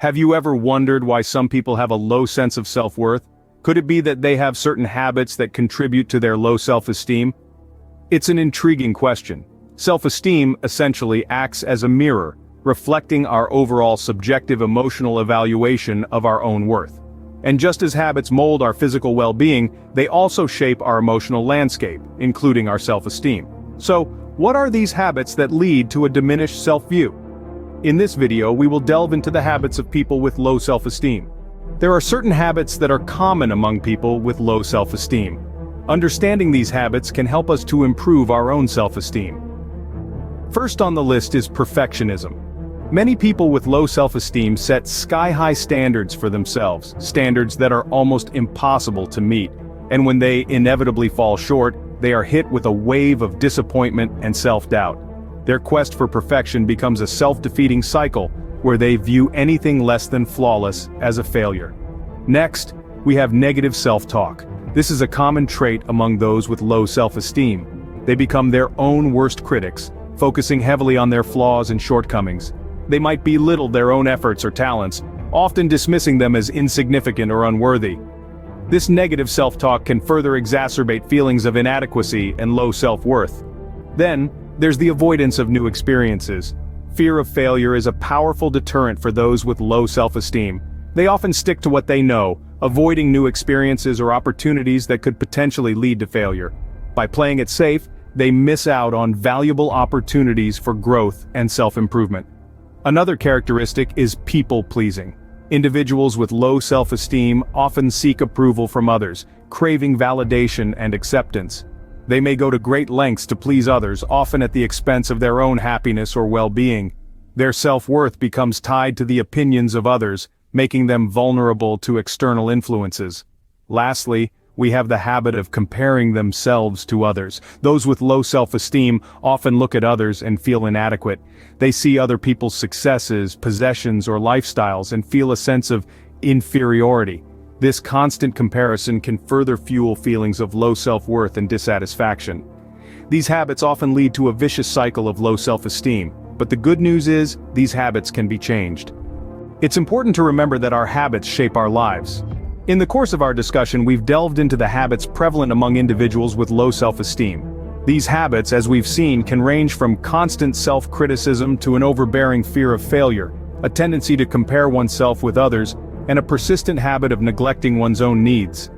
Have you ever wondered why some people have a low sense of self-worth? Could it be that they have certain habits that contribute to their low self-esteem? It's an intriguing question. Self-esteem essentially acts as a mirror, reflecting our overall subjective emotional evaluation of our own worth. And just as habits mold our physical well-being, they also shape our emotional landscape, including our self-esteem. So, what are these habits that lead to a diminished self-view? In this video, we will delve into the habits of people with low self-esteem. There are certain habits that are common among people with low self-esteem. Understanding these habits can help us to improve our own self-esteem. First on the list is perfectionism. Many people with low self-esteem set sky-high standards for themselves, standards that are almost impossible to meet, and when they inevitably fall short, they are hit with a wave of disappointment and self-doubt. Their quest for perfection becomes a self-defeating cycle, where they view anything less than flawless as a failure. Next, we have negative self-talk. This is a common trait among those with low self-esteem. They become their own worst critics, focusing heavily on their flaws and shortcomings. They might belittle their own efforts or talents, often dismissing them as insignificant or unworthy. This negative self-talk can further exacerbate feelings of inadequacy and low self-worth. Then, there's the avoidance of new experiences. Fear of failure is a powerful deterrent for those with low self-esteem. They often stick to what they know, avoiding new experiences or opportunities that could potentially lead to failure. By playing it safe, they miss out on valuable opportunities for growth and self-improvement. Another characteristic is people-pleasing. Individuals with low self-esteem often seek approval from others, craving validation and acceptance. They may go to great lengths to please others, often at the expense of their own happiness or well-being. Their self-worth becomes tied to the opinions of others, making them vulnerable to external influences. Lastly, we have the habit of comparing themselves to others. Those with low self-esteem often look at others and feel inadequate. They see other people's successes, possessions, or lifestyles and feel a sense of inferiority. This constant comparison can further fuel feelings of low self-worth and dissatisfaction. These habits often lead to a vicious cycle of low self-esteem, but the good news is, these habits can be changed. It's important to remember that our habits shape our lives. In the course of our discussion, we've delved into the habits prevalent among individuals with low self-esteem. These habits, as we've seen, can range from constant self-criticism to an overbearing fear of failure, a tendency to compare oneself with others, and a persistent habit of neglecting one's own needs.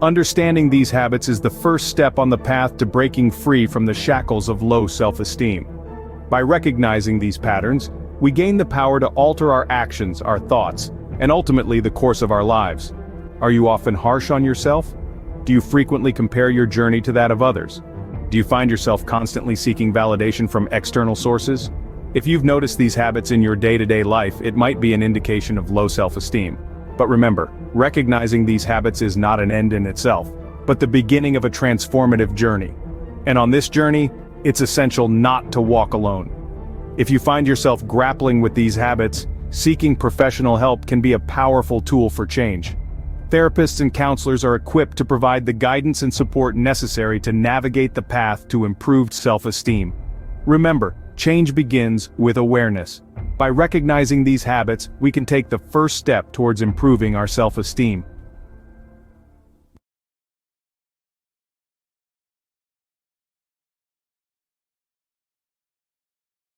Understanding these habits is the first step on the path to breaking free from the shackles of low self-esteem. By recognizing these patterns, we gain the power to alter our actions, our thoughts, and ultimately the course of our lives. Are you often harsh on yourself? Do you frequently compare your journey to that of others? Do you find yourself constantly seeking validation from external sources? If you've noticed these habits in your day-to-day life, it might be an indication of low self-esteem. But remember, recognizing these habits is not an end in itself, but the beginning of a transformative journey. And on this journey, it's essential not to walk alone. If you find yourself grappling with these habits, seeking professional help can be a powerful tool for change. Therapists and counselors are equipped to provide the guidance and support necessary to navigate the path to improved self-esteem. Remember, change begins with awareness. By recognizing these habits, we can take the first step towards improving our self-esteem.